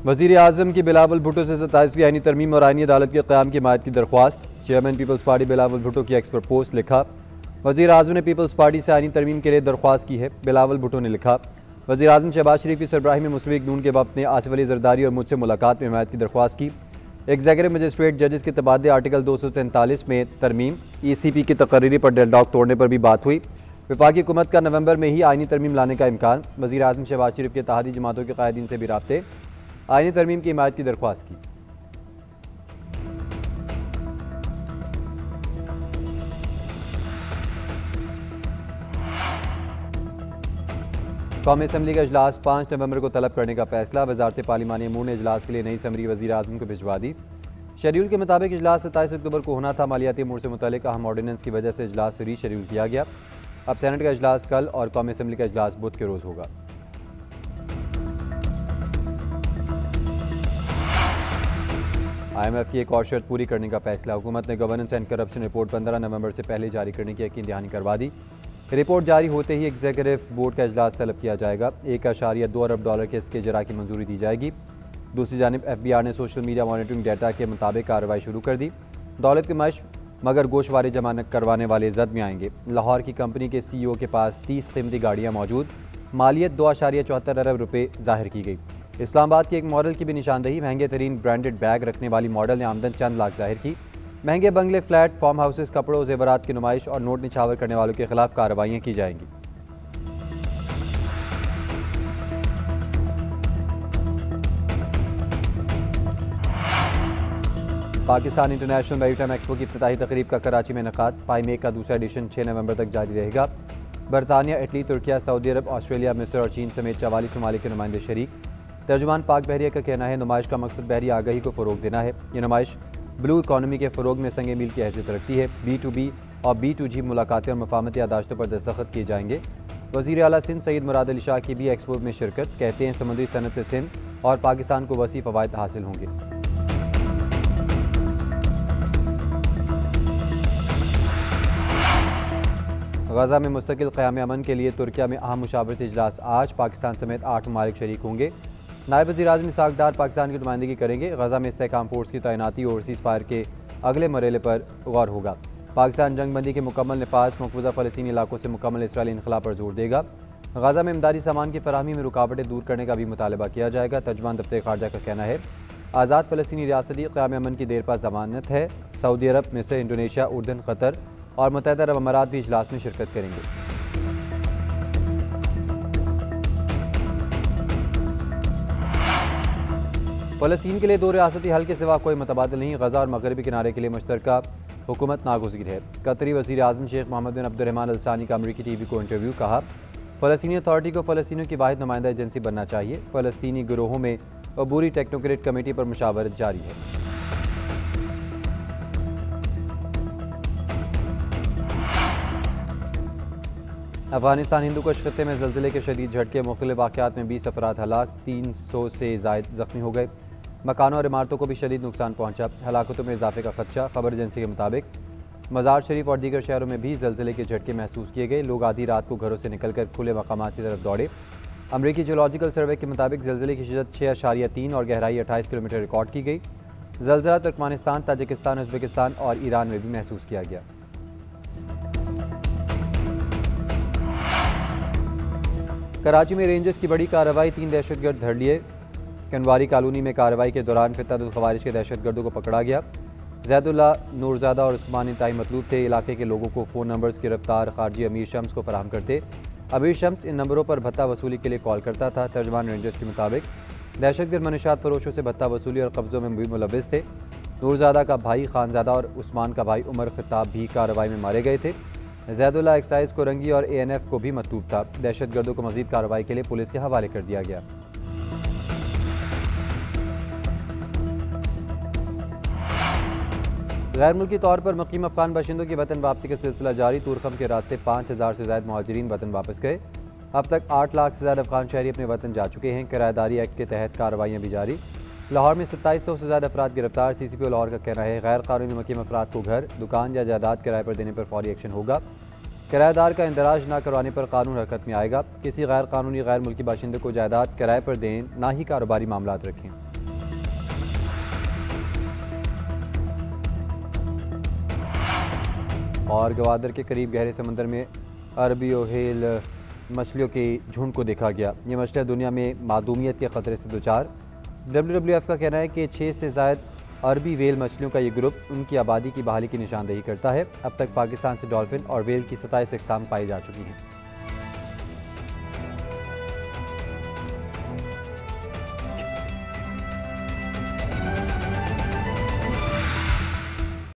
वज़ीर आज़म की बिलावल भुट्टो से 27वीं आईनी तरमीम और आईनी अदालत के क़याम की हिमायत की दरख्वास्त। Chairman peoples party Bilawal Bhutto की एक्स पर पोस्ट लिखा। वज़ीर आज़म ने पीपल्स पार्टी से आईनी तरमीम के लिए दरख्वास्त की है। बिलावल भुट्टो ने लिखा, वज़ीर आज़म शहबाज शरीफ की सरबराही में मुस्लिम लीग नून के वफ़द ने आसिफ अली जरदारी और मुझसे मुलाकात में हिमायत की दरख्वास्त की। एग्जीक्यूटिव मजिस्ट्रेट जजेस के तबादले आर्टिकल 243 में तरमीम, ECP की तकरीरी पर डेडलॉक तोड़ने पर भी बात हुई। वफाकी हुकूमत का नवंबर में ही आईनी तरमीम लाने का इम्कान। वज़ीर आज़म शहबाज शरीफ के इत्तेहादी जमातों के कायदीन से भी राब्ते, आईनी तरमीम की हिमायत की दरख्वास्त की। कौमी असम्बली का इजलास 5 नवंबर को तलब करने का फैसला। वजारत पार्लिमानी अमूर ने इजलास के लिए नई समरी वज़ीर आज़म को भिजवा दी। शेड्यूल के मुताबिक इजलास 27 अक्टूबर को होना था। मालियाती अमूर से मुतल्लिक अहम ऑर्डिनेंस की वजह से इजलास रीशेड्यूल किया गया। अब सेनेट का इजलास कल और कौमी असम्बली का इजलास बुध के रोज़ होगा। IMF की एक और शर्त पूरी करने का फैसला। हुकूमत ने गवर्नेंस एंड करप्शन रिपोर्ट 15 नवंबर से पहले जारी करने की यकीन दहानी करवा दी। रिपोर्ट जारी होते ही एग्जीक्यूटिव बोर्ड का इजलास तलब किया जाएगा। $1.2 अरब के इसके इजरा की मंजूरी दी जाएगी। दूसरी जानिब FBR ने सोशल मीडिया मॉनिटरिंग डाटा के मुताबिक कार्रवाई शुरू कर दी। दौलत के मश मगर गोशवारे जमा करवाने वाले जद में आएंगे। लाहौर की कंपनी के CEO के पास 30 कीमती गाड़ियाँ मौजूद। मालियत $2.74 अरब जाहिर की गई। इस्लामाबाद के एक मॉडल की भी निशानदही। महंगे तरीन ब्रांडेड बैग रखने वाली मॉडल ने आमदन चंद लाख जाहिर की। महंगे बंगले, फ्लैट, फार्म हाउसेस, कपड़ों, जेवरात की नुमाइश और नोट निछावर करने वालों के खिलाफ कार्रवाइयाँ की जाएंगी। पाकिस्तान इंटरनेशनल मैरीटाइम एक्सपो की इफ्तिताही तकरीब का कराची में इनेकाद। पाईमेक का दूसरा एडिशन 6 नवंबर तक जारी रहेगा। बरतानिया, इटली, तुर्किया, सऊदी अरब, ऑस्ट्रेलिया, मिस्र और चीन समेत 44 ममालिक के नुमाइंदे शरीक। तर्जुमान पाक बहरिया का कहना है नुमाइश का मकसद बहरी आगाही को फ़रोग देना है। ये नुमाइश ब्लू इकॉनमी के फ़रोग में संग मील की हैसियत रखती है। B2B और B2G मुलाकातें और मफाहमती यादाश्तों पर दस्तखत किए जाएंगे। वज़ीर आला सिंध सईद मुराद अली शाह की भी एक्सपो में शिरकत। कहते हैं समुद्री सनत से सिंध और पाकिस्तान को वसी फ़वाइद हासिल होंगे। गज़ा में मुस्तकिल क़याम अमन के लिए तुर्किया में अहम मुशावरती इजलास आज। पाकिस्तान समेत 8 ममालिक शरीक होंगे। नायब वज़ीर आज़म इसहाक़ डार पाकिस्तान की नुमाइंदगी करेंगे। गज़ा में इस्तेहकाम फोर्स की तैनाती ओवरसीज़ फायर के अगले मरहले पर गौर होगा। पाकिस्तान जंगबंदी के मुकम्मल नफाज मकबूजा फ़लस्तीनी इलाकों से मुकम्मल इसराइली इनखला पर जोर देगा। गज़ा में इमदादी सामान की फराहमी में रुकावटें दूर करने का भी मुतालबा किया जाएगा। तर्जुमान दफ्तर ख़ारजा का कहना है आज़ाद फ़लस्तीनी रियासती क़याम अमन की देर पा ज़मानत है। सऊदी अरब, मिस्र, इंडोनेशिया, उर्दन, कतर और मुत्तहिदा अरब अमारात भी इजलास में शिरकत करेंगे। फ़लस्तीन के लिए 2 रियासती हल के सिवा कोई मुतबादिल नहीं। गज़ा और मगरबी किनारे के लिए मुश्तरका हुकूमत नागुज़ीर है। कतरी वज़ीर आज़म शेख मोहम्मद बिन अब्दुर्रहमान अल सानी का अमरीकी TV को इंटरव्यू। कहा, फ़लस्तीनी अथॉरिटी को फ़लस्तीनियों की वाहिद नुमाइंदा एजेंसी बनना चाहिए। फ़लस्तीनी गिरोहों में अबूरी टेक्नोक्रेट कमेटी पर मुशावरत जारी है। अफगानिस्तान हिंदुकुश खत्ते में ज़लज़ले के शदीद झटके। मुख्तलिफ वाक़यात में 20 अफराद हलाक, 300 से ज़ायद ज़ख्मी हो गए। मकानों और इमारतों को भी शदीद नुकसान पहुंचा। हलाकतों में इजाफे का खदशा। खबर एजेंसी के मुताबिक मज़ार शरीफ और दीगर शहरों में भी ज़लज़ले के झटके महसूस किए गए। लोग आधी रात को घरों से निकलकर खुले मकामात की तरफ दौड़े। अमरीकी जियोलॉजिकल सर्वे के मुताबिक ज़लज़ले की शिद्दत 6.3 और गहराई 28 किलोमीटर रिकॉर्ड की गई। ज़लज़ला तुर्कमानिस्तान, ताजिकिस्तान, उज़्बेकिस्तान और ईरान में भी महसूस किया गया। कराची में रेंजर्स की बड़ी कार्रवाई। 3 दहशतगर्द धर लिए। कनवारी कॉलोनी में कार्रवाई के दौरान फितनतुल खवारिज के दहशतगर्दों को पकड़ा गया। जैदुल्ला, नूरज़ादा और उस्मान इंतहाई मतलूब थे। इलाके के लोगों को फ़ोन नंबर्स की रफ्तार खारजी अमीर शम्स को फराहम करते। अमीर शम्स इन नंबरों पर भत्ता वसूली के लिए कॉल करता था। तर्जुमान रेंजर्स के मुताबिक दहशतगर्द मनशात फरोशों से भत्ता वसूली और कब्ज़ों में भी मुलविस थे। नूरज़ादा का भाई खानज़ादा और उस्मान का भाई उमर खिताब भी कार्रवाई में मारे गए थे। जैदुल्ला एक्साइज कोरंगी और ANF को भी मतलूब था। दहशतगर्दों को मजीद कार्रवाई के लिए पुलिस के हवाले कर दिया गया। गैर मुल्की तौर पर मुकीम अफगान बाशिंदों की वतन वापसी का सिलसिला जारी। तुरखम के रास्ते 5000 से ज़ायद मुहाजिरीन वतन वापस गए। अब तक 8 लाख से ज़्यादा अफगान शहरी अपने वतन जा चुके हैं। किराएदारी एक्ट के तहत कार्रवाइयाँ भी जारी। लाहौर में 2700 से ज़्यादा अफराद गिरफ्तार। CCPO लाहौर का कहना है गैर कानूनी मुकीम अफराद को घर, दुकान या जायदाद किराए पर देने पर फौरी एक्शन होगा। किराएदार का इंदराज न करवाने पर कानून हरकत में आएगा। किसी गैर कानूनी गैर मुल्की बाशिंदे को जायदाद किराए पर दें, ना ही कारोबारी मामलात रखें। और गवादर के करीब गहरे समंदर में अरबी ओहेल मछलियों के झुंड को देखा गया। ये मछलियाँ दुनिया में मादूमियत के ख़तरे से दोचार। WWF का कहना है कि 6 से ज़ायद अरबी वेल मछलियों का ये ग्रुप उनकी आबादी की बहाली की निशानदेही करता है। अब तक पाकिस्तान से डॉल्फिन और वेल की 27 अक़साम पाई जा चुकी हैं।